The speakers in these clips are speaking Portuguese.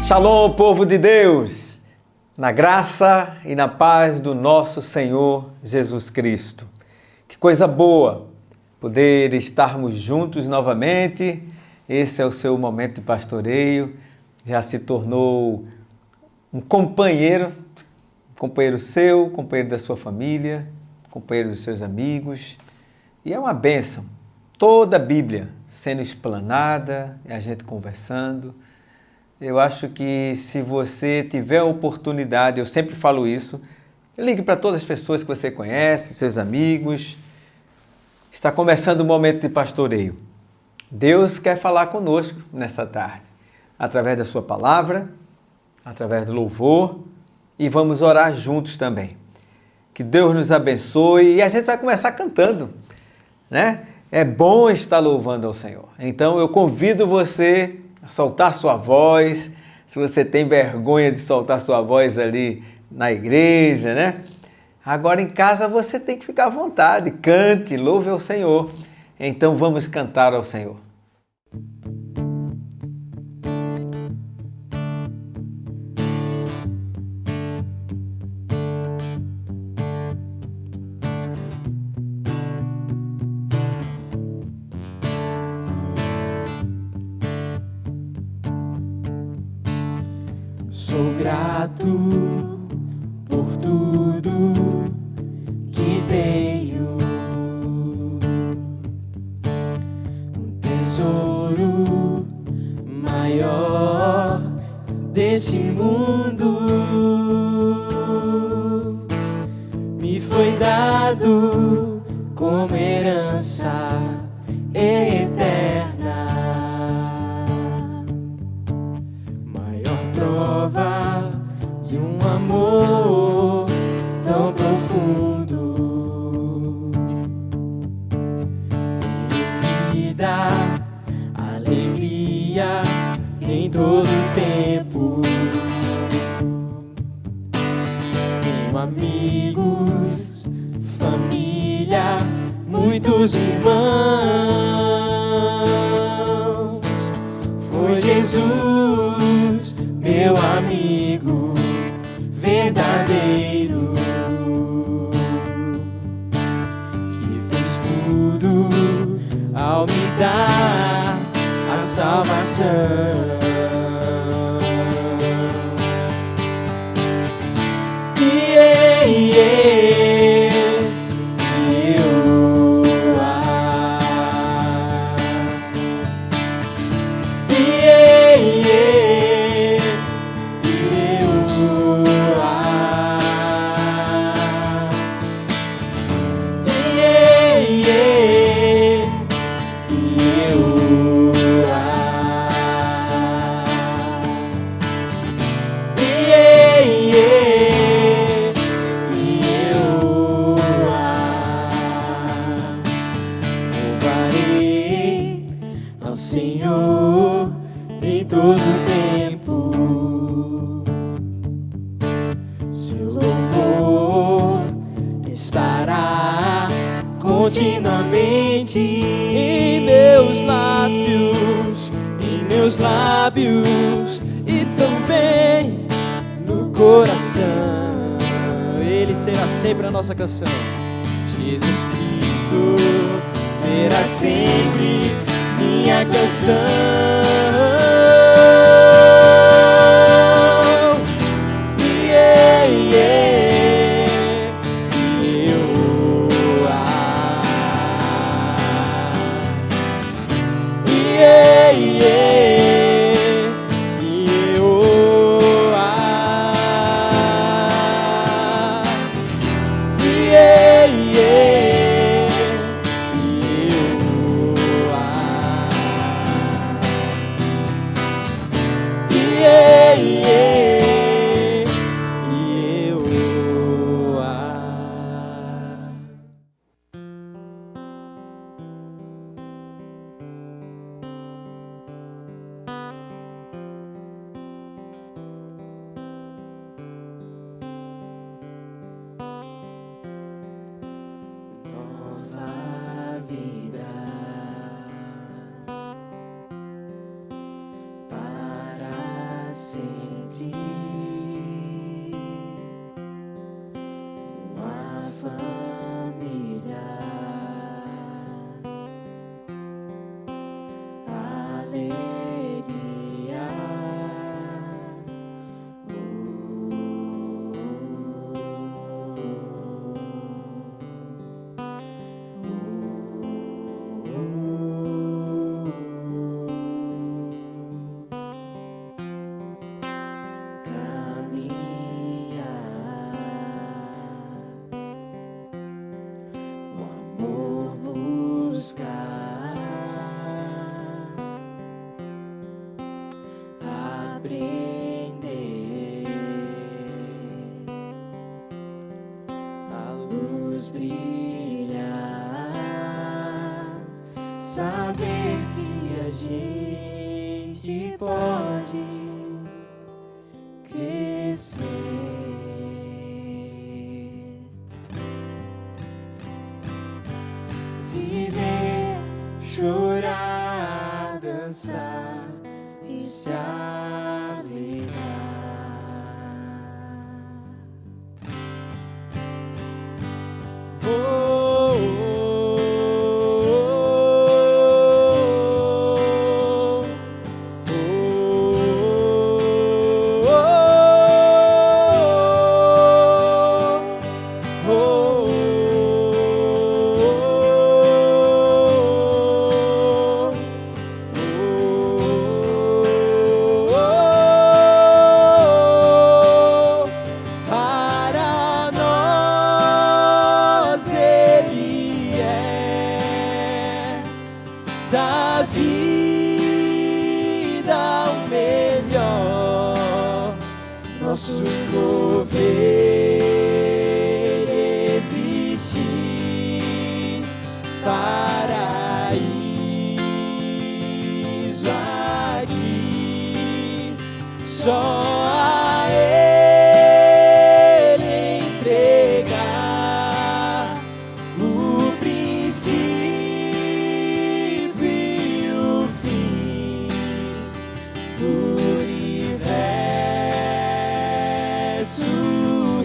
Shalom, povo de Deus, na graça e na paz do nosso Senhor Jesus Cristo. Que coisa boa poder estarmos juntos novamente. Esse é o seu momento de pastoreio, já se tornou um companheiro seu, companheiro da sua família, companheiro dos seus amigos. E é uma bênção, toda a Bíblia sendo explanada, a gente conversando. Eu acho que se você tiver a oportunidade, eu sempre falo isso, ligue para todas as pessoas que você conhece, seus amigos. Está começando o momento de pastoreio. Deus quer falar conosco nessa tarde, através da sua palavra, através do louvor, e vamos orar juntos também. Que Deus nos abençoe e a gente vai começar cantando, né? É bom estar louvando ao Senhor. Então eu convido você a soltar sua voz. Se você tem vergonha de soltar sua voz ali na igreja, né? Agora em casa você tem que ficar à vontade, cante, louve ao Senhor. Então vamos cantar ao Senhor. Sou grato por tudo que tenho, um tesouro maior desse mundo me foi dado como herança eterna. Prova de um amor tão profundo. Tenho vida, alegria em todo tempo. Tenho amigos, família, muitos irmãos. Foi Jesus, meu amigo verdadeiro, que fez tudo ao me dar a salvação. Senhor em todo tempo, seu louvor estará continuamente em meus lábios e também no coração. Ele será sempre a nossa canção. Jesus Cristo será sempre minha canção. sempre. Uma família, alegria. Brilhar, saber que a gente pode crescer, viver, chorar, dançar e se alegrar. Da vida o melhor, nosso mover existir, paraíso aqui, só a Ele entregar o princípio do universo,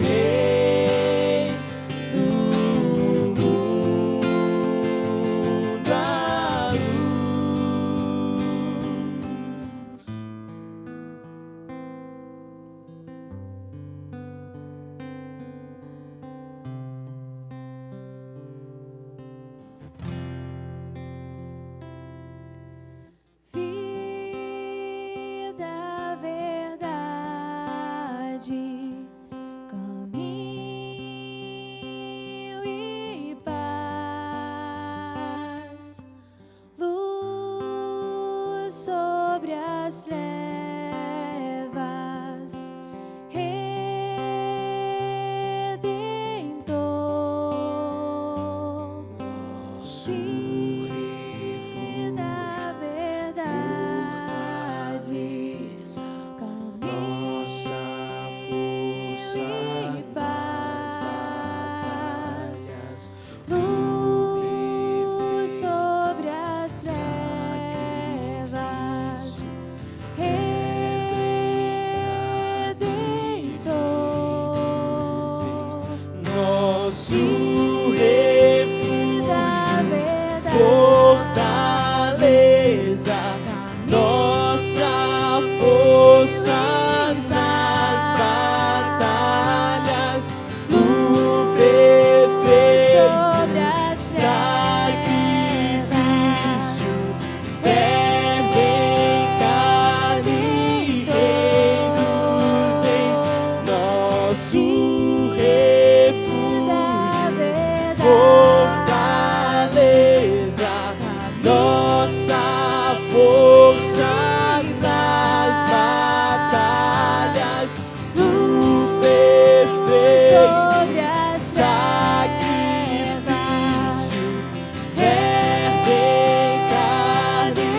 Rei do mundo, a luz. Caminho e paz, luz sobre as trevas, Redentor, nosso vida, verdade, nossa força e paz, luz sobre as trevas, Redentor, nosso refúgio, fortaleza, nossa força nas batalhas, no perfeito sacrifício, Verbo em carne, Rei dos reis, nosso refúgio, fortaleza, nossa força nas batalhas, no perfeito sacrifício, Verbo em carne,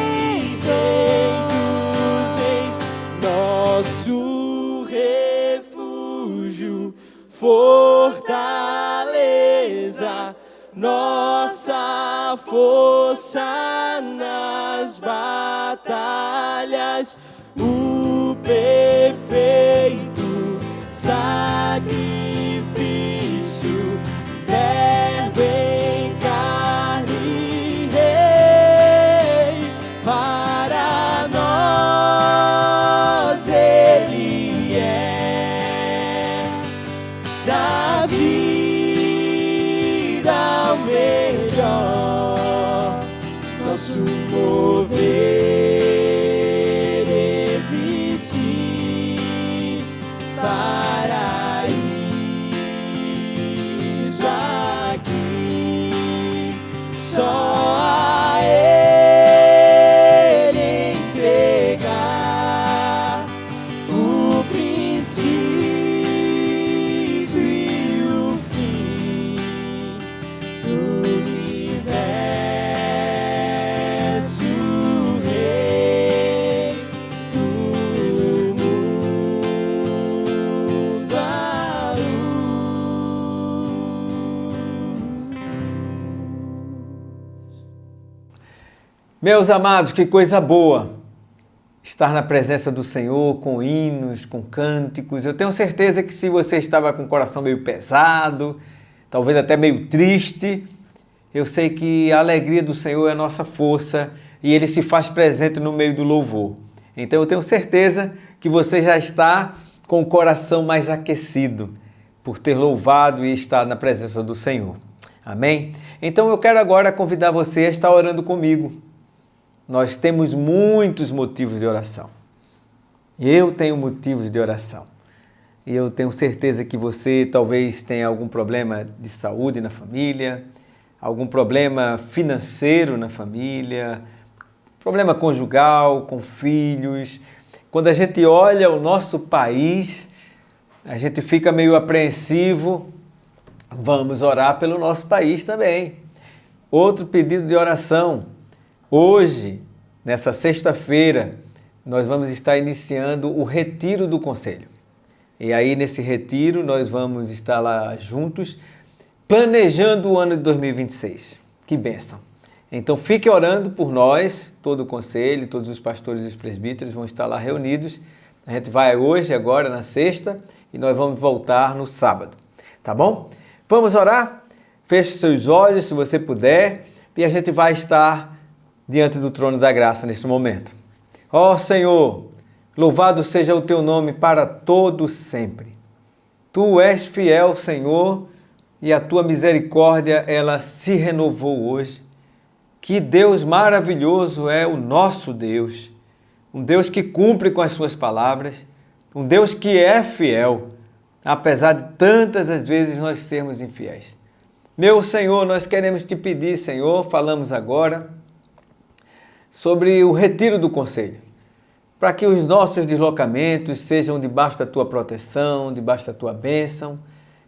Rei dos reis, nosso refúgio, fortaleza, nossa força nas batalhas, o sacrifício, verbo em carne, rei, para nós ele é, da vida ao melhor, nosso mover existir, paraíso aqui, só a ele entregar o princípio e o fim do universo, rei do mundo à luz. Meus amados, que coisa boa estar na presença do Senhor com hinos, com cânticos. Eu tenho certeza que se você estava com o coração meio pesado, talvez até meio triste, eu sei que a alegria do Senhor é a nossa força e Ele se faz presente no meio do louvor. Então eu tenho certeza que você já está com o coração mais aquecido por ter louvado e estar na presença do Senhor. Amém? Então eu quero agora convidar você a estar orando comigo. Nós temos muitos motivos de oração. Eu tenho motivos de oração. E eu tenho certeza que você talvez tenha algum problema de saúde na família, algum problema financeiro na família, problema conjugal, com filhos. Quando a gente olha o nosso país, a gente fica meio apreensivo. Vamos orar pelo nosso país também. Outro pedido de oração. Hoje, nessa sexta-feira, nós vamos estar iniciando o Retiro do Conselho. E aí, nesse retiro, nós vamos estar lá juntos, planejando o ano de 2026. Que bênção! Então, fique orando por nós, todo o conselho, todos os pastores e os presbíteros vão estar lá reunidos. A gente vai hoje, agora, na sexta, e nós vamos voltar no sábado. Tá bom? Vamos orar? Feche seus olhos, se você puder, e a gente vai estar diante do trono da graça neste momento. Ó Senhor, louvado seja o teu nome para todo sempre. Tu és fiel, Senhor, e a tua misericórdia, ela se renovou hoje. Que Deus maravilhoso é o nosso Deus, um Deus que cumpre com as suas palavras, um Deus que é fiel, apesar de tantas as vezes nós sermos infiéis. Meu Senhor, nós queremos te pedir, Senhor, falamos agora sobre o retiro do conselho, para que os nossos deslocamentos sejam debaixo da tua proteção, debaixo da tua bênção,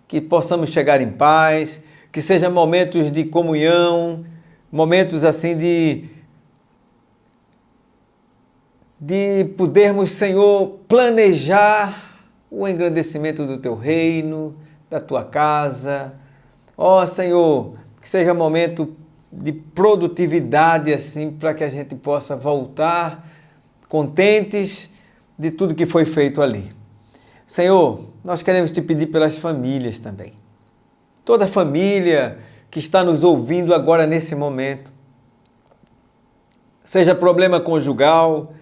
que possamos chegar em paz, que sejam momentos de comunhão, momentos assim de podermos, Senhor, planejar o engrandecimento do teu reino, da tua casa. Ó Senhor, que seja momento de produtividade assim, para que a gente possa voltar contentes de tudo que foi feito ali. Senhor, nós queremos te pedir pelas famílias também. Toda família que está nos ouvindo agora nesse momento, seja problema conjugal,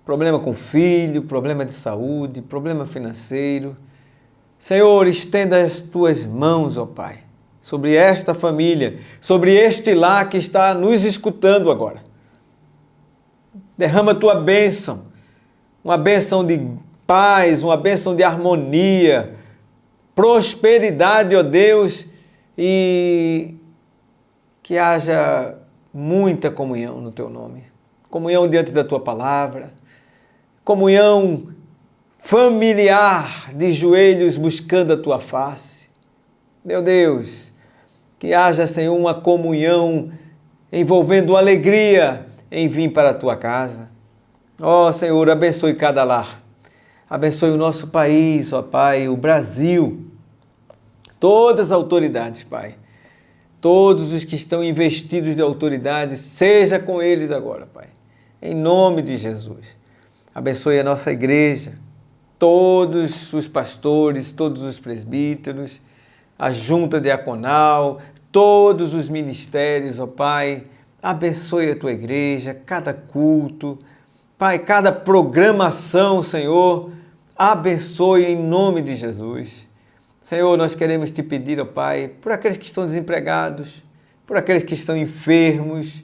problema com filho, problema de saúde, problema financeiro. Senhor, estenda as tuas mãos, ó Pai, sobre esta família, sobre este lar que está nos escutando agora. Derrama a tua bênção, uma bênção de paz, uma bênção de harmonia, prosperidade, ó Deus, e que haja muita comunhão no teu nome. Comunhão diante da tua palavra, comunhão familiar de joelhos buscando a tua face. Meu Deus, que haja, Senhor, uma comunhão envolvendo alegria em vir para a tua casa. Ó Senhor, abençoe cada lar. Abençoe o nosso país, ó Pai, o Brasil. Todas as autoridades, Pai. Todos os que estão investidos de autoridade, seja com eles agora, Pai. Em nome de Jesus. Abençoe a nossa igreja, todos os pastores, todos os presbíteros, a junta diaconal, todos os ministérios, ó Pai. Abençoe a tua igreja, cada culto, Pai, cada programação, Senhor, abençoe em nome de Jesus. Senhor, nós queremos te pedir, ó Pai, por aqueles que estão desempregados, por aqueles que estão enfermos.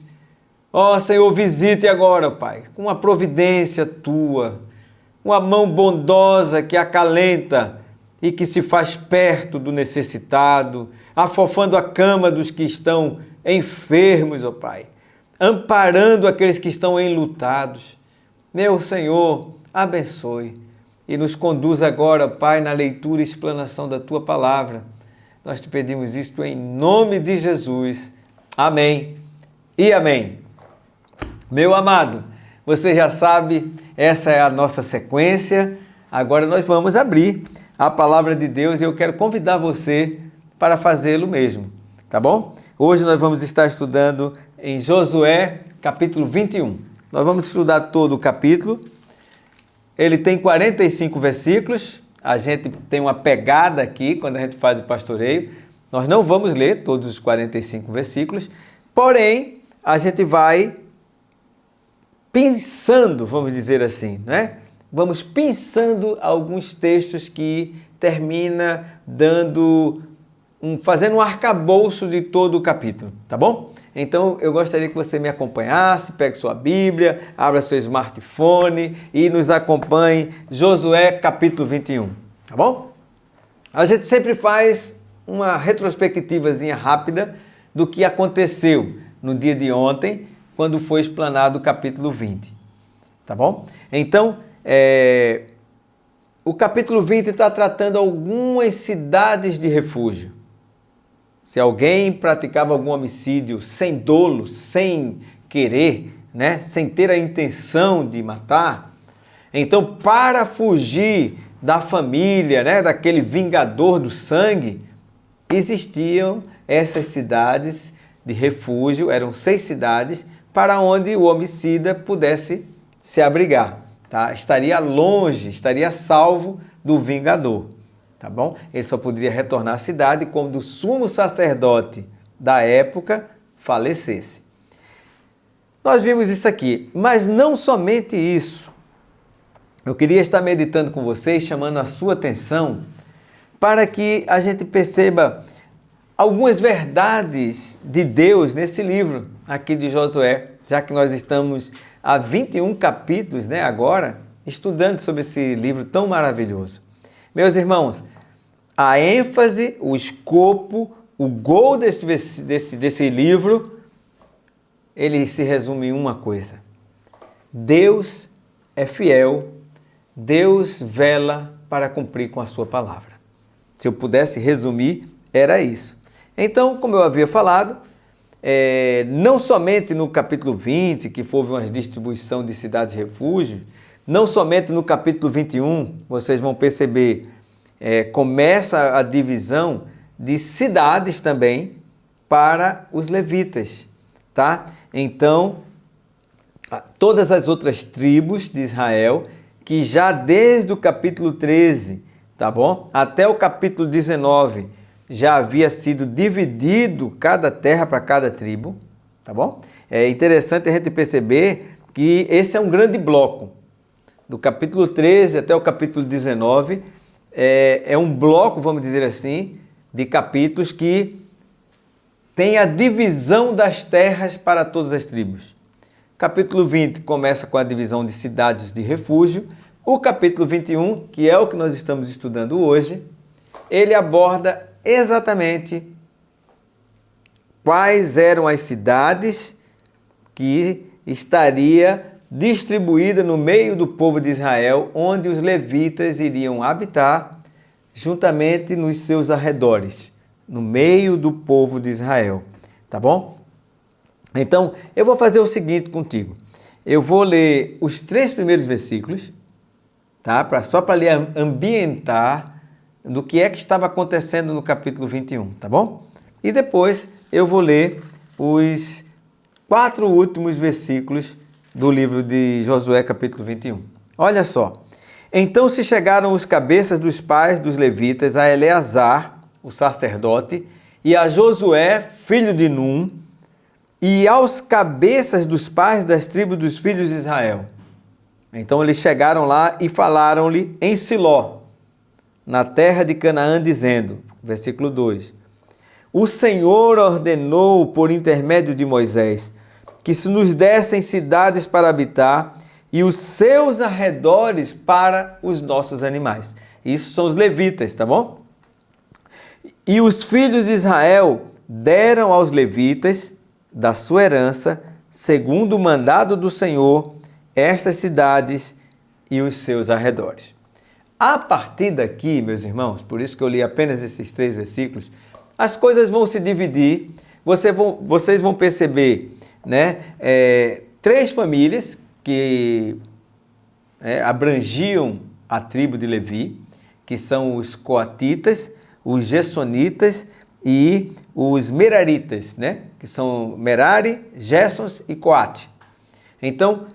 Ó Senhor, visite agora, ó Pai, com uma providência tua, uma mão bondosa que acalenta e que se faz perto do necessitado, afofando a cama dos que estão enfermos, ó Pai, amparando aqueles que estão enlutados. Meu Senhor, abençoe e nos conduz agora, Pai, na leitura e explanação da Tua Palavra. Nós te pedimos isto em nome de Jesus. Amém e amém. Meu amado, você já sabe, essa é a nossa sequência. Agora nós vamos abrir a Palavra de Deus e eu quero convidar você para fazê-lo mesmo, tá bom? Hoje nós vamos estar estudando em Josué, capítulo 21. Nós vamos estudar todo o capítulo. Ele tem 45 versículos. A gente tem uma pegada aqui quando a gente faz o pastoreio. Nós não vamos ler todos os 45 versículos, porém, a gente vai pensando, vamos dizer assim, né? Vamos pensando alguns textos que termina fazendo um arcabouço de todo o capítulo, tá bom? Então, eu gostaria que você me acompanhasse, pegue sua Bíblia, abra seu smartphone e nos acompanhe Josué capítulo 21, tá bom? A gente sempre faz uma retrospectivazinha rápida do que aconteceu no dia de ontem, quando foi explanado o capítulo 20, tá bom? Então, o capítulo 20 está tratando algumas cidades de refúgio. Se alguém praticava algum homicídio sem dolo, sem querer, né, sem ter a intenção de matar, então para fugir da família, né, daquele vingador do sangue, existiam essas cidades de refúgio, eram 6 cidades, para onde o homicida pudesse se abrigar, tá? Estaria longe, estaria salvo do vingador. Tá bom? Ele só poderia retornar à cidade quando o sumo sacerdote da época falecesse. Nós vimos isso aqui, mas não somente isso. Eu queria estar meditando com vocês, chamando a sua atenção para que a gente perceba algumas verdades de Deus nesse livro aqui de Josué, já que nós estamos há 21 capítulos, né, agora, estudando sobre esse livro tão maravilhoso. Meus irmãos, a ênfase, o escopo, o gol desse livro, ele se resume em uma coisa. Deus é fiel, Deus vela para cumprir com a sua palavra. Se eu pudesse resumir, era isso. Então, como eu havia falado, não somente no capítulo 20, que houve uma distribuição de cidades de refúgio, não somente no capítulo 21, vocês vão perceber, começa a divisão de cidades também para os levitas, tá? Então, todas as outras tribos de Israel, que já desde o capítulo 13, tá bom? Até o capítulo 19, já havia sido dividido cada terra para cada tribo, tá bom? É interessante a gente perceber que esse é um grande bloco. Do capítulo 13 até o capítulo 19, é um bloco, vamos dizer assim, de capítulos que tem a divisão das terras para todas as tribos. Capítulo 20 começa com a divisão de cidades de refúgio. O capítulo 21, que é o que nós estamos estudando hoje, ele aborda exatamente quais eram as cidades que estaria distribuída no meio do povo de Israel, onde os levitas iriam habitar juntamente nos seus arredores, no meio do povo de Israel, tá bom? Então, eu vou fazer o seguinte contigo. Eu vou ler os 3 primeiros versículos, tá? Só para lhe ambientar do que é que estava acontecendo no capítulo 21, tá bom? E depois eu vou ler os 4 últimos versículos do livro de Josué, capítulo 21. Olha só, Então se chegaram os cabeças dos pais dos levitas a Eleazar, o sacerdote, e a Josué, filho de Num, e aos cabeças dos pais das tribos dos filhos de Israel. Então eles chegaram lá e falaram-lhe em Siló, na terra de Canaã, dizendo, versículo 2, o Senhor ordenou por intermédio de Moisés que se nos dessem cidades para habitar e os seus arredores para os nossos animais. Isso são os levitas, tá bom? E os filhos de Israel deram aos levitas da sua herança, segundo o mandado do Senhor, estas cidades e os seus arredores. A partir daqui, meus irmãos, por isso que eu li apenas esses 3 versículos, as coisas vão se dividir, vocês vão perceber, né, 3 famílias que abrangiam a tribo de Levi, que são os coatitas, os gersonitas e os meraritas, né, que são Merari, Gersons e Coate. Então,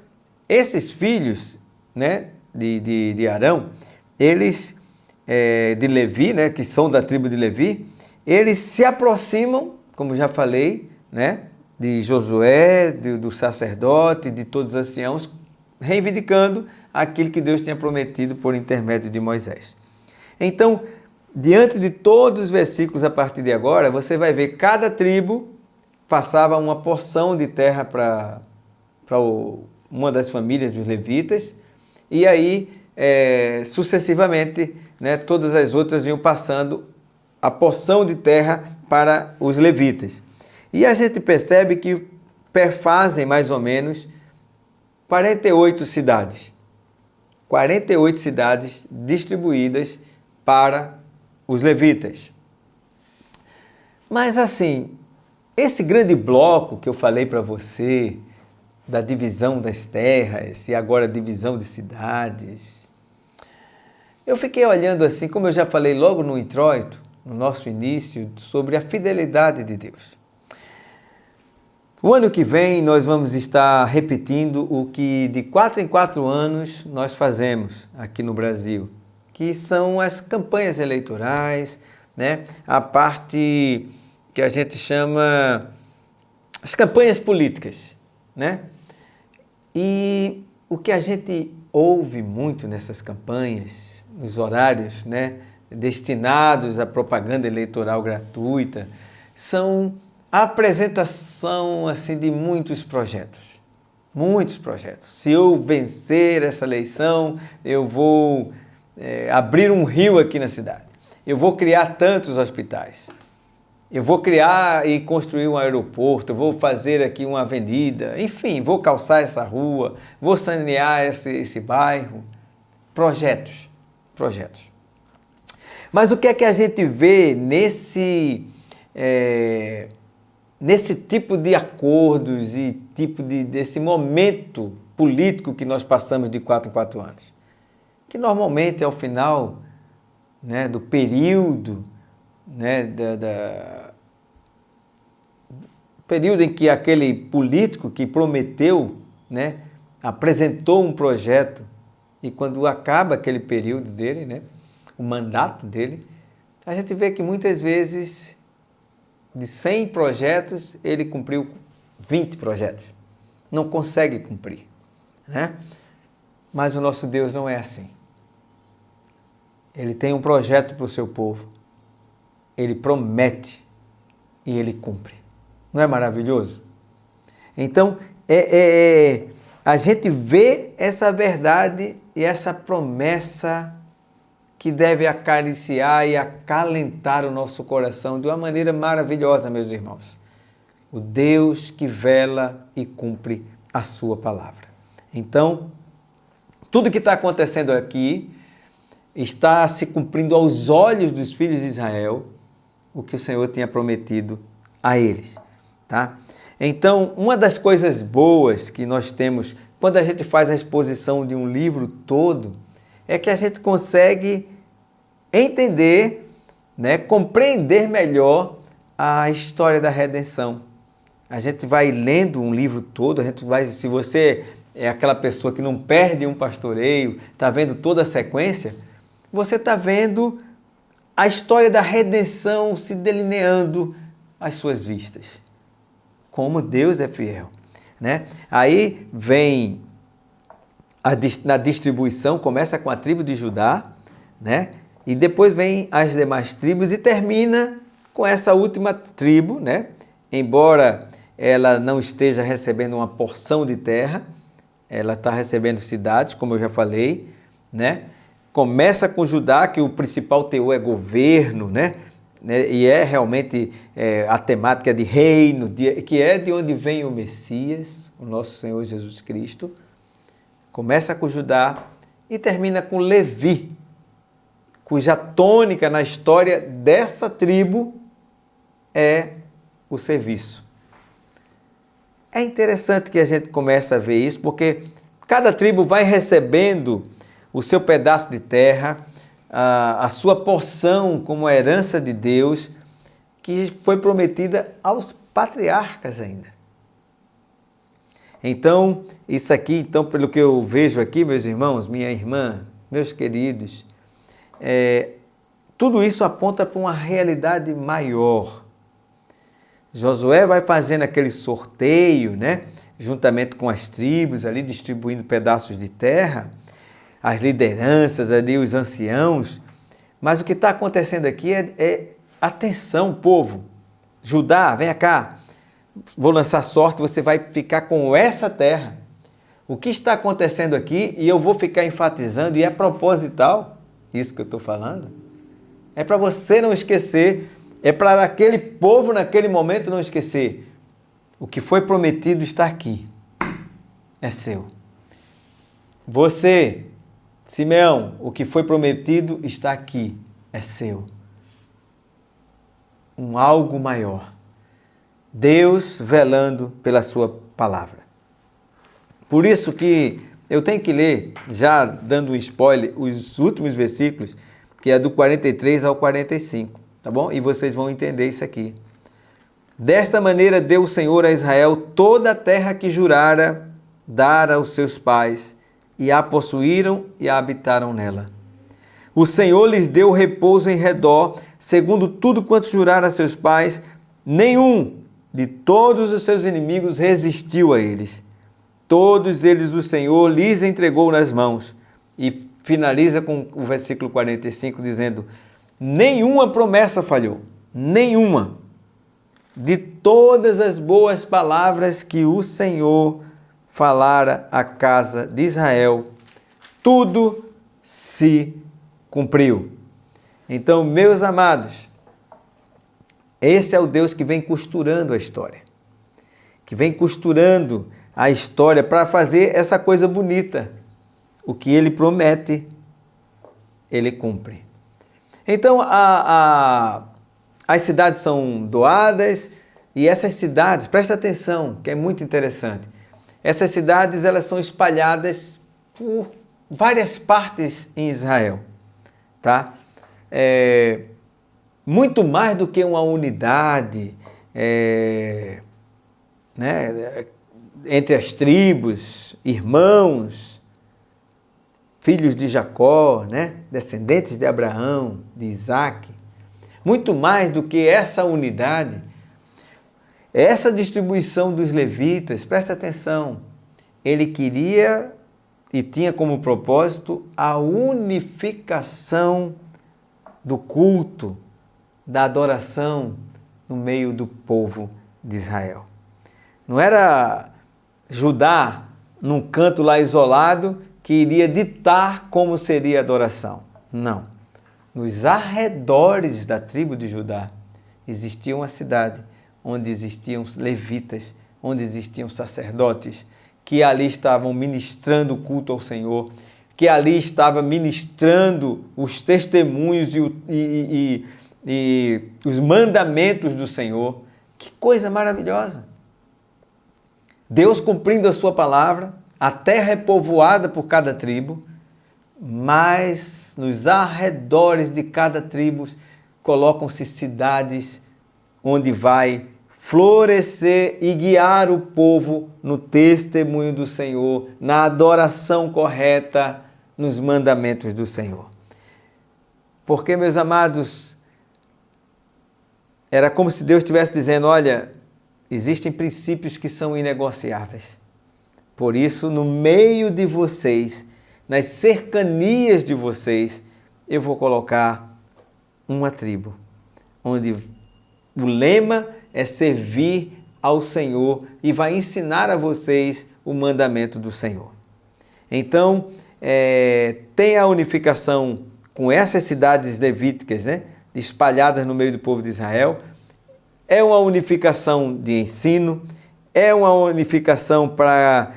esses filhos, né, de Arão, eles, de Levi, né, que são da tribo de Levi, eles se aproximam, como já falei, né, de Josué, do sacerdote, de todos os anciãos, reivindicando aquilo que Deus tinha prometido por intermédio de Moisés. Então, diante de todos os versículos a partir de agora, você vai ver cada tribo passava uma porção de terra para uma das famílias dos levitas, e aí, sucessivamente, né, todas as outras iam passando a porção de terra para os levitas. E a gente percebe que perfazem mais ou menos 48 cidades. 48 cidades distribuídas para os levitas. Mas assim, esse grande bloco que eu falei para você, da divisão das terras e agora divisão de cidades, eu fiquei olhando assim, como eu já falei logo no introito, no nosso início, sobre a fidelidade de Deus. O ano que vem nós vamos estar repetindo o que de 4 em 4 anos nós fazemos aqui no Brasil, que são as campanhas eleitorais, né? A parte que a gente chama as campanhas políticas, né? E o que a gente ouve muito nessas campanhas, nos horários, né, destinados à propaganda eleitoral gratuita, são a apresentação assim, de muitos projetos. Muitos projetos. Se eu vencer essa eleição, eu vou abrir um rio aqui na cidade. Eu vou criar tantos hospitais. Eu vou criar e construir um aeroporto, eu vou fazer aqui uma avenida, enfim, vou calçar essa rua, vou sanear esse bairro. Projetos. Mas o que é que a gente vê nesse tipo de acordos e desse momento político que nós passamos de 4 em 4 anos? Que normalmente é o final, né, do período, né, período em que aquele político que prometeu, né, apresentou um projeto, e quando acaba aquele período dele, né, o mandato dele, a gente vê que muitas vezes de 100 projetos ele cumpriu 20 projetos. Não consegue cumprir, né? Mas o nosso Deus não é assim. Ele tem um projeto para o seu povo. Ele promete e ele cumpre. Não é maravilhoso? Então, a gente vê essa verdade e essa promessa que deve acariciar e acalentar o nosso coração de uma maneira maravilhosa, meus irmãos. O Deus que vela e cumpre a sua palavra. Então, tudo que está acontecendo aqui está se cumprindo aos olhos dos filhos de Israel, o que o Senhor tinha prometido a eles. Tá? Então, uma das coisas boas que nós temos quando a gente faz a exposição de um livro todo é que a gente consegue entender, né, compreender melhor a história da redenção. A gente vai lendo um livro todo, se você é aquela pessoa que não perde um pastoreio, está vendo toda a sequência, você está vendo a história da redenção se delineando às suas vistas. Como Deus é fiel, né? Aí vem na distribuição, começa com a tribo de Judá, né? E depois vem as demais tribos e termina com essa última tribo, né? Embora ela não esteja recebendo uma porção de terra, ela está recebendo cidades, como eu já falei, né? Começa com Judá, que o principal teor é governo, né? E é realmente a temática de reino, que é de onde vem o Messias, o nosso Senhor Jesus Cristo. Começa com Judá e termina com Levi, cuja tônica na história dessa tribo é o serviço. É interessante que a gente comece a ver isso, porque cada tribo vai recebendo o seu pedaço de terra, a sua porção como herança de Deus, que foi prometida aos patriarcas ainda. Então, isso aqui, então, pelo que eu vejo aqui, meus irmãos, minha irmã, meus queridos, tudo isso aponta para uma realidade maior. Josué vai fazendo aquele sorteio, né, juntamente com as tribos ali, distribuindo pedaços de terra, as lideranças ali, os anciãos. Mas o que está acontecendo aqui atenção, povo. Judá, venha cá. Vou lançar sorte, você vai ficar com essa terra. O que está acontecendo aqui, e eu vou ficar enfatizando, e é proposital, isso que eu estou falando, é para você não esquecer, é para aquele povo naquele momento não esquecer. O que foi prometido está aqui. É seu. Você, Simeão, o que foi prometido está aqui. É seu. Um algo maior. Deus velando pela sua palavra. Por isso que eu tenho que ler, já dando um spoiler, os últimos versículos, que é do 43 ao 45, tá bom? E vocês vão entender isso aqui. Desta maneira deu o Senhor a Israel toda a terra que jurara dar aos seus pais, e a possuíram e a habitaram nela. O Senhor lhes deu repouso em redor, segundo tudo quanto jurara a seus pais, nenhum de todos os seus inimigos resistiu a eles. Todos eles o Senhor lhes entregou nas mãos. E finaliza com o versículo 45 dizendo, nenhuma promessa falhou, nenhuma. De todas as boas palavras que o Senhor falara à casa de Israel, tudo se cumpriu. Então, meus amados, esse é o Deus que vem costurando a história. Que vem costurando a história para fazer essa coisa bonita. O que ele promete, ele cumpre. Então, as cidades são doadas e essas cidades, presta atenção, que é muito interessante. Essas cidades elas são espalhadas por várias partes em Israel. Tá? Muito mais do que uma unidade né, entre as tribos, irmãos, filhos de Jacó, né, descendentes de Abraão, de Isaac. Muito mais do que essa unidade, essa distribuição dos levitas, presta atenção, ele queria e tinha como propósito a unificação do culto, da adoração no meio do povo de Israel. Não era Judá num canto lá isolado que iria ditar como seria a adoração. Não. Nos arredores da tribo de Judá existia uma cidade onde existiam levitas, onde existiam sacerdotes, que ali estavam ministrando o culto ao Senhor, que ali estava ministrando os testemunhos e os mandamentos do Senhor. Que coisa maravilhosa! Deus cumprindo a sua palavra, a terra é povoada por cada tribo, mas nos arredores de cada tribo colocam-se cidades onde vai florescer e guiar o povo no testemunho do Senhor, na adoração correta, nos mandamentos do Senhor. Porque, meus amados, era como se Deus estivesse dizendo, olha, existem princípios que são inegociáveis. Por isso, no meio de vocês, nas cercanias de vocês, eu vou colocar uma tribo, onde o lema é servir ao Senhor e vai ensinar a vocês o mandamento do Senhor. Então, tem a unificação com essas cidades levíticas, né, espalhadas no meio do povo de Israel. É uma unificação de ensino, é uma unificação para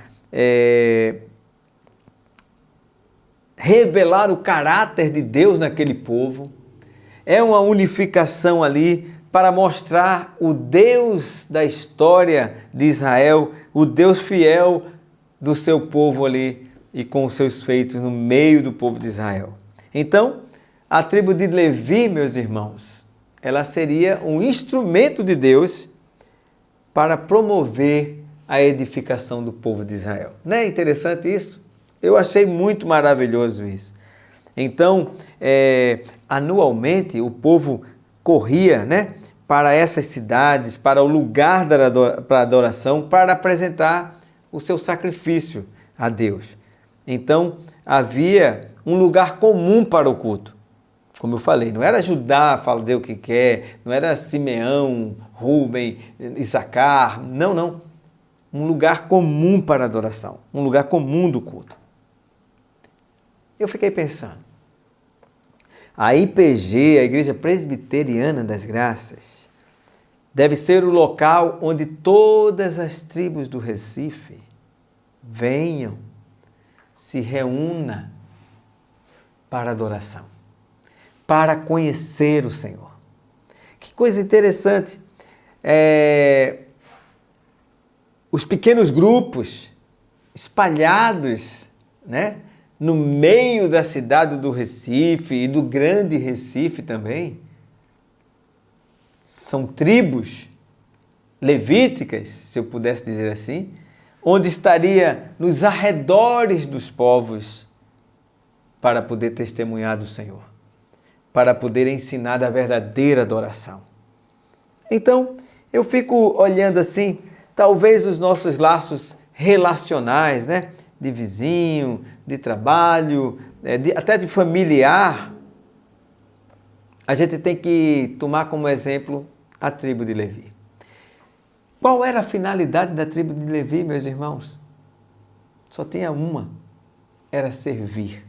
revelar o caráter de Deus naquele povo. É uma unificação ali para mostrar o Deus da história de Israel, o Deus fiel do seu povo ali e com os seus feitos no meio do povo de Israel. Então, a tribo de Levi, meus irmãos, ela seria um instrumento de Deus para promover a edificação do povo de Israel. Não é interessante isso? Eu achei muito maravilhoso isso. Então, anualmente, o povo corria, né, para essas cidades, para o lugar da adoração, para apresentar o seu sacrifício a Deus. Então, havia um lugar comum para o culto. Como eu falei, não era Judá, fala Deus o que quer, não era Simeão, Rúben, Isacar, não. Um lugar comum para a adoração, um lugar comum do culto. Eu fiquei pensando, a IPG, a Igreja Presbiteriana das Graças, deve ser o local onde todas as tribos do Recife venham, se reúnam para adoração, para conhecer o Senhor. Que coisa interessante. Os pequenos grupos espalhados, né, no meio da cidade do Recife e do grande Recife também, são tribos levíticas, se eu pudesse dizer assim, onde estaria nos arredores dos povos para poder testemunhar do Senhor, para poder ensinar da verdadeira adoração. Então, eu fico olhando assim, talvez os nossos laços relacionais, né, de vizinho, de trabalho, até de familiar, a gente tem que tomar como exemplo a tribo de Levi. Qual era a finalidade da tribo de Levi, meus irmãos? Só tinha uma, era servir.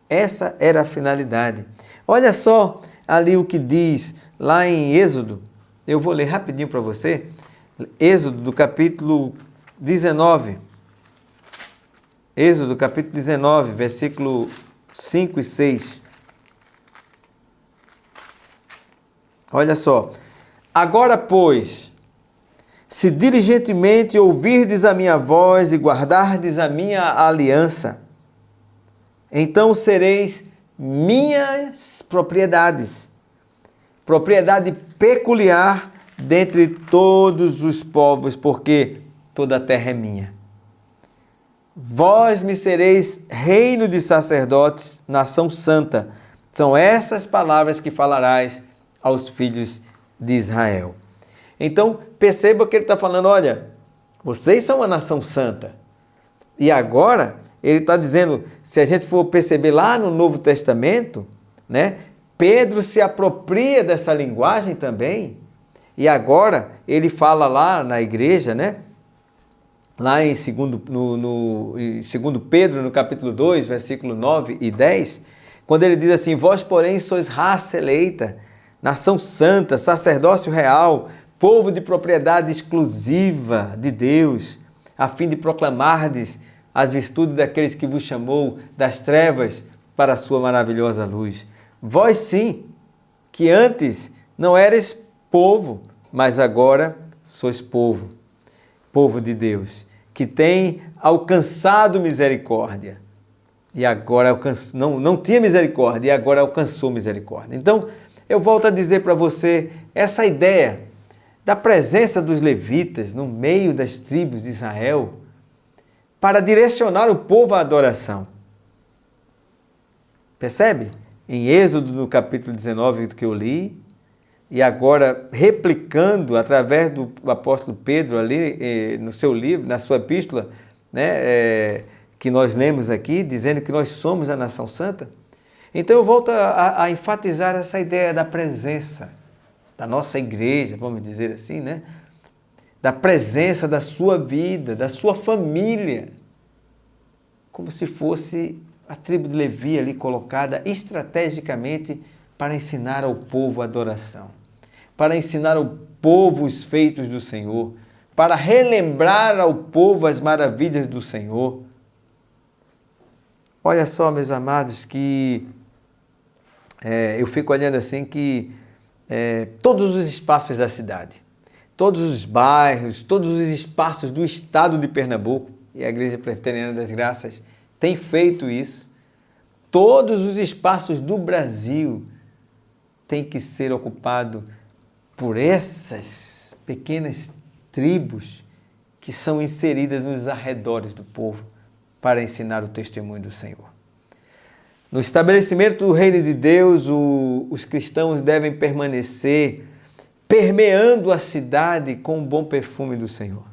Essa era a finalidade. Olha só ali o que diz lá em Êxodo, eu vou ler rapidinho para você, Êxodo do capítulo 19. Êxodo capítulo 19, versículo 5 e 6. Olha só. Agora, pois, se diligentemente ouvirdes a minha voz e guardardes a minha aliança, então sereis minhas propriedades, propriedade peculiar dentre todos os povos, porque toda a terra é minha. Vós me sereis reino de sacerdotes, nação santa. São essas palavras que falarás aos filhos de Israel. Então, perceba que ele está falando, olha, vocês são uma nação santa. E agora, ele está dizendo, se a gente for perceber lá no Novo Testamento, né, Pedro se apropria dessa linguagem também. E agora, ele fala lá na igreja, né, lá em 2 Pedro, no capítulo 2, versículo 9 e 10, quando ele diz assim, vós, porém, sois raça eleita, nação santa, sacerdócio real, povo de propriedade exclusiva de Deus, a fim de proclamardes as virtudes daqueles que vos chamou das trevas para a sua maravilhosa luz. Vós sim, que antes não eres povo, mas agora sois povo, povo de Deus, que tem alcançado misericórdia. E agora não tinha misericórdia, e agora alcançou misericórdia. Então, eu volto a dizer para você, essa ideia da presença dos levitas no meio das tribos de Israel para direcionar o povo à adoração. Percebe? Em Êxodo, no capítulo 19, que eu li, e agora replicando através do apóstolo Pedro ali no seu livro, na sua epístola, né, que nós lemos aqui, dizendo que nós somos a nação santa. Então eu volto a enfatizar essa ideia da presença da nossa igreja, vamos dizer assim, né? Da presença da sua vida, da sua família, como se fosse a tribo de Levi ali colocada estrategicamente para ensinar ao povo a adoração, para ensinar ao povo os feitos do Senhor, para relembrar ao povo as maravilhas do Senhor. Olha só, meus amados, que eu fico olhando assim que todos os espaços da cidade, todos os bairros, todos os espaços do estado de Pernambuco, e a Igreja Presbiteriana das Graças tem feito isso, todos os espaços do Brasil têm que ser ocupados por essas pequenas tribos que são inseridas nos arredores do povo para ensinar o testemunho do Senhor. No estabelecimento do reino de Deus, os cristãos devem permanecer permeando a cidade com o bom perfume do Senhor.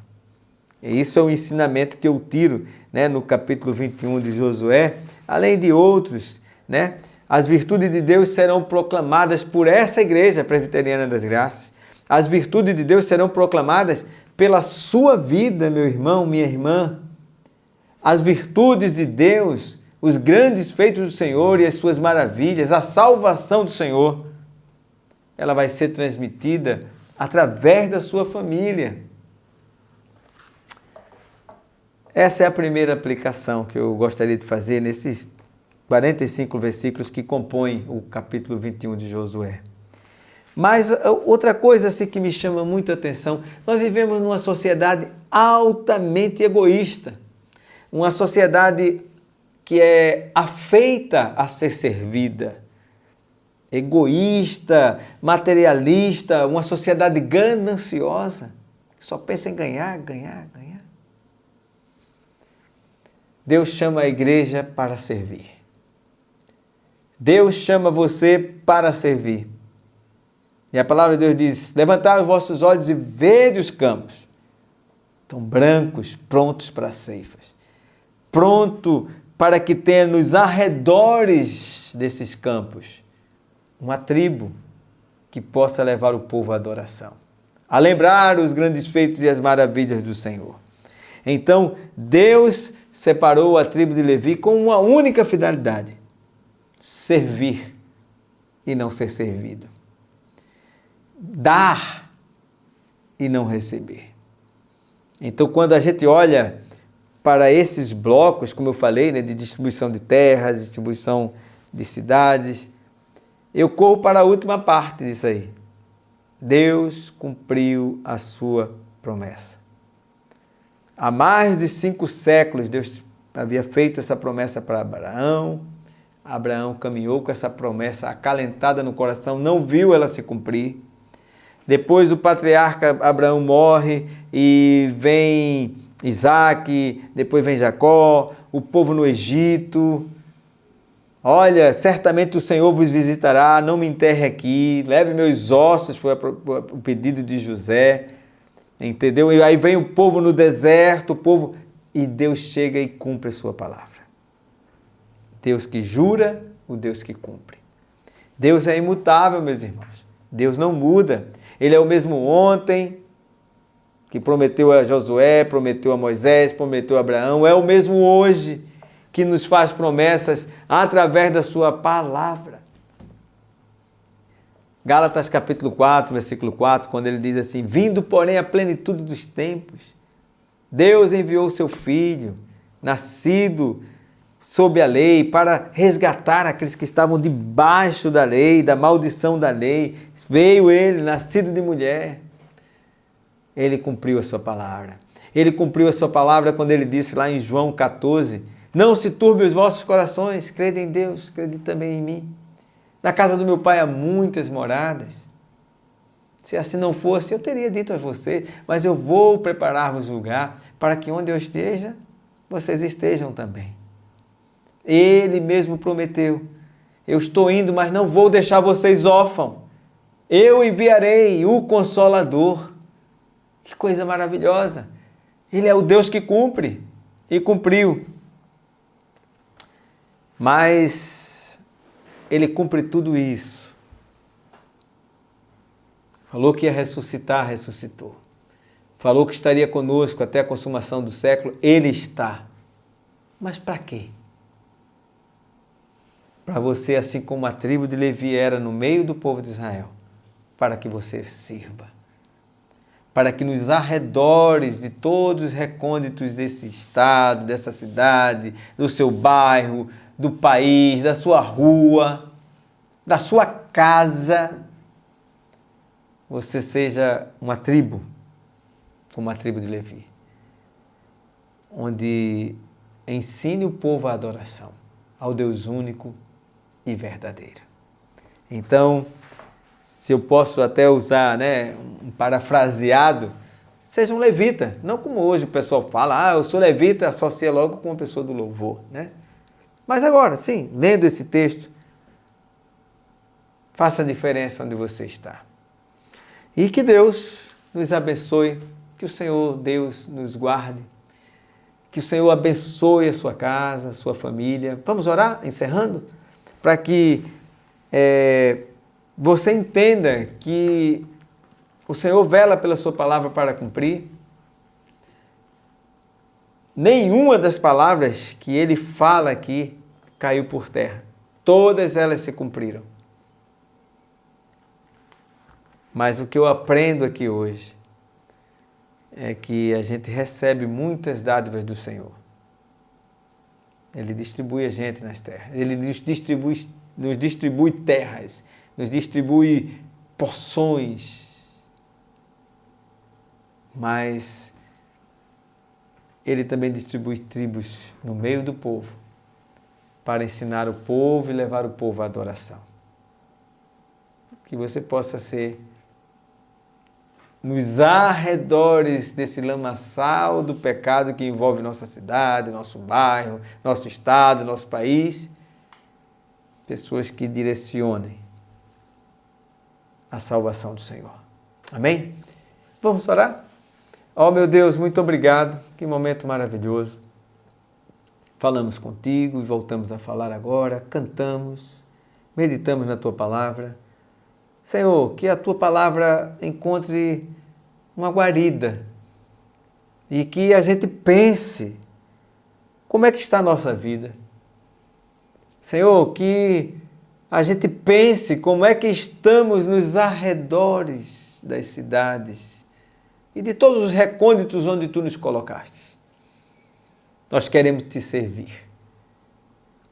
E isso é um ensinamento que eu tiro, né, no capítulo 21 de Josué, além de outros, né? As virtudes de Deus serão proclamadas por essa Igreja Presbiteriana das Graças. As virtudes de Deus serão proclamadas pela sua vida, meu irmão, minha irmã. As virtudes de Deus, os grandes feitos do Senhor e as suas maravilhas, a salvação do Senhor, ela vai ser transmitida através da sua família. Essa é a primeira aplicação que eu gostaria de fazer nesses 45 versículos que compõem o capítulo 21 de Josué. Mas outra coisa assim, que me chama muito a atenção, nós vivemos numa sociedade altamente egoísta, uma sociedade que é afeita a ser servida, egoísta, materialista, uma sociedade gananciosa, que só pensa em ganhar, ganhar, ganhar. Deus chama a igreja para servir. Deus chama você para servir. E a palavra de Deus diz: levantai os vossos olhos e vede os campos. Estão brancos, prontos para ceifas. Pronto para que tenha nos arredores desses campos uma tribo que possa levar o povo à adoração, a lembrar os grandes feitos e as maravilhas do Senhor. Então, Deus separou a tribo de Levi com uma única finalidade: servir e não ser servido. Dar e não receber. Então, quando a gente olha para esses blocos, como eu falei, né, de distribuição de terras, distribuição de cidades, eu corro para a última parte disso aí. Deus cumpriu a sua promessa. Há mais de 5 séculos, Deus havia feito essa promessa para Abraão. Abraão caminhou com essa promessa acalentada no coração, não viu ela se cumprir. Depois o patriarca Abraão morre e vem Isaac, depois vem Jacó, o povo no Egito. Olha, certamente o Senhor vos visitará, não me enterre aqui, leve meus ossos, foi o pedido de José, entendeu? E aí vem o povo no deserto, o povo, e Deus chega e cumpre a sua palavra. Deus que jura, o Deus que cumpre. Deus é imutável, meus irmãos. Deus não muda. Ele é o mesmo ontem, que prometeu a Josué, prometeu a Moisés, prometeu a Abraão, é o mesmo hoje, que nos faz promessas através da sua palavra. Gálatas capítulo 4, versículo 4, quando ele diz assim: vindo, porém, a plenitude dos tempos, Deus enviou o seu Filho, nascido sob a lei, para resgatar aqueles que estavam debaixo da lei, da maldição da lei. Veio ele, nascido de mulher. Ele cumpriu a sua palavra. Ele cumpriu a sua palavra quando ele disse lá em João 14, não se turbe os vossos corações, crede em Deus, crede também em mim. Na casa do meu pai há muitas moradas. Se assim não fosse, eu teria dito a vocês, mas eu vou preparar-vos lugar para que onde eu esteja, vocês estejam também. Ele mesmo prometeu, eu estou indo, mas não vou deixar vocês órfãos. Eu enviarei o Consolador. Que coisa maravilhosa. Ele é o Deus que cumpre e cumpriu. Mas Ele cumpre tudo isso. Falou que ia ressuscitar, ressuscitou. Falou que estaria conosco até a consumação do século, Ele está. Mas para quê? Para você, assim como a tribo de Levi era no meio do povo de Israel, para que você sirva. Para que nos arredores de todos os recônditos desse estado, dessa cidade, do seu bairro, do país, da sua rua, da sua casa, você seja uma tribo, como a tribo de Levi, onde ensine o povo a adoração ao Deus único e verdadeiro. Então, se eu posso até usar, um parafraseado, seja um levita, não como hoje o pessoal fala, eu sou levita, associa logo com uma pessoa do louvor, né? Mas agora, sim, lendo esse texto, faça a diferença onde você está. E que Deus nos abençoe, que o Senhor Deus nos guarde, que o Senhor abençoe a sua casa, a sua família. Vamos orar, encerrando, para que você entenda que o Senhor vela pela sua palavra para cumprir. Nenhuma das palavras que Ele fala aqui caiu por terra. Todas elas se cumpriram. Mas o que eu aprendo aqui hoje é que a gente recebe muitas dádivas do Senhor. Ele distribui a gente nas terras. Ele nos distribui terras, nos distribui porções. Mas Ele também distribui tribos no meio do povo para ensinar o povo e levar o povo à adoração. Que você possa ser nos arredores desse lamaçal do pecado que envolve nossa cidade, nosso bairro, nosso estado, nosso país, pessoas que direcionem a salvação do Senhor. Amém? Vamos orar? Oh, meu Deus, muito obrigado, que momento maravilhoso. Falamos contigo e voltamos a falar agora, cantamos, meditamos na Tua Palavra. Senhor, que a Tua Palavra encontre uma guarida e que a gente pense como é que está a nossa vida. Senhor, que a gente pense como é que estamos nos arredores das cidades e de todos os recônditos onde Tu nos colocaste. Nós queremos Te servir.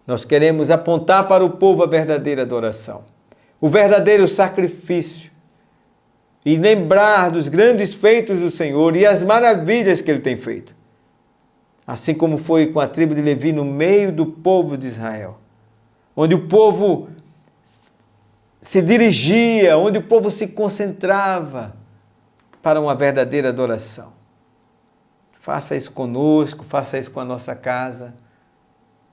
Nós queremos apontar para o povo a verdadeira adoração, o verdadeiro sacrifício e lembrar dos grandes feitos do Senhor e as maravilhas que Ele tem feito. Assim como foi com a tribo de Levi no meio do povo de Israel, onde o povo se dirigia, onde o povo se concentrava para uma verdadeira adoração. Faça isso conosco, faça isso com a nossa casa.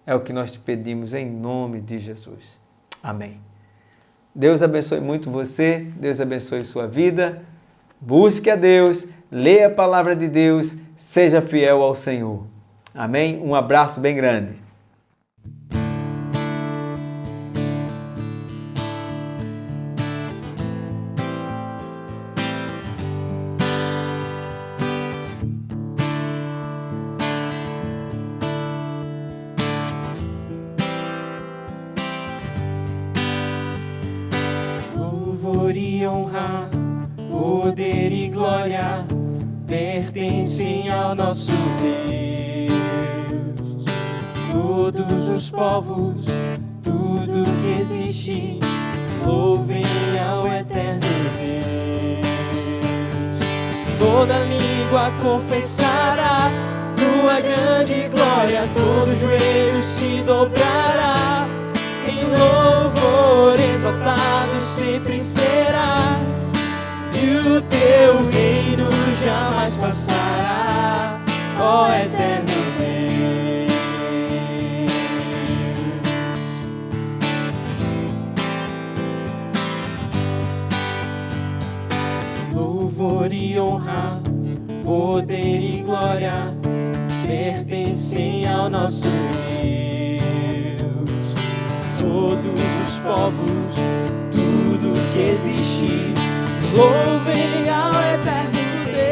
É o que nós te pedimos em nome de Jesus. Amém. Deus abençoe muito você, Deus abençoe sua vida. Busque a Deus, leia a palavra de Deus, seja fiel ao Senhor. Amém? Um abraço bem grande. Louvor e honra, poder e glória pertencem ao nosso Deus. Todos os povos, tudo que existe, louvem ao eterno Deus. Toda língua confessará tua grande glória, todo joelho se dobrará. Em louvor exaltado sempre serás, e passará, ó eterno Deus. Louvor e honra, poder e glória pertencem ao nosso Deus. Todos os povos, tudo que existe, louvem ao eterno Deus.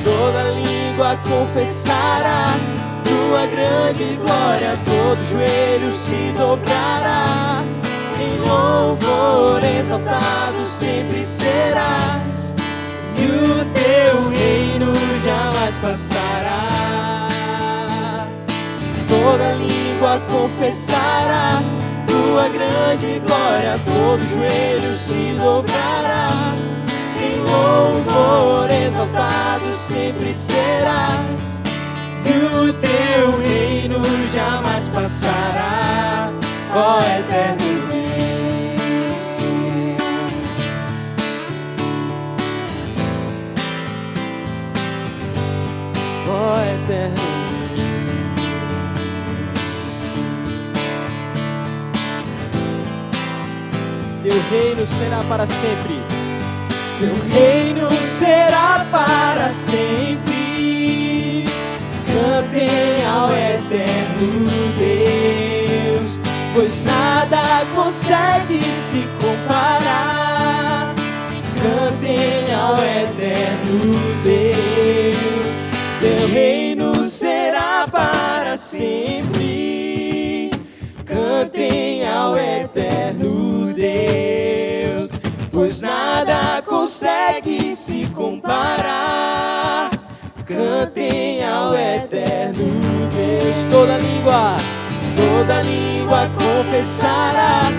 Toda língua confessará tua grande glória, todo joelho se dobrará. Em louvor exaltado sempre serás, e o teu reino jamais passará. Toda língua confessará tua grande glória, todo joelho se dobrará. Em louvor exaltado sempre serás, e o teu reino jamais passará, ó eterno Deus. Ó eterno Deus. Teu reino será para sempre. Teu reino será para sempre. Cantem ao eterno Deus, pois nada consegue se comparar. Cantem ao eterno Deus, teu reino será para sempre. Cantem ao eterno Deus, pois nada consegue se comparar. Cantem ao eterno Deus. Toda língua confessará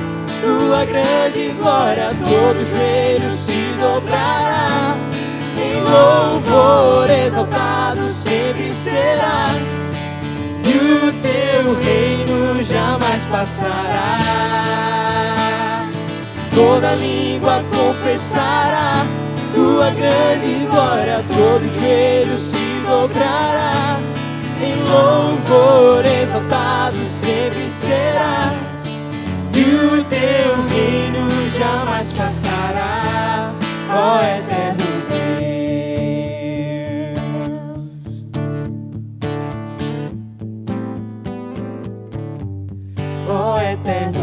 tua grande glória, todo joelho se dobrará. Em louvor exaltado sempre serás, e o teu reino jamais passará. Toda língua confessará tua grande glória, todo joelho se dobrará. Em louvor exaltado sempre serás, e o teu reino jamais passará, ó eterno Deus. Ó eterno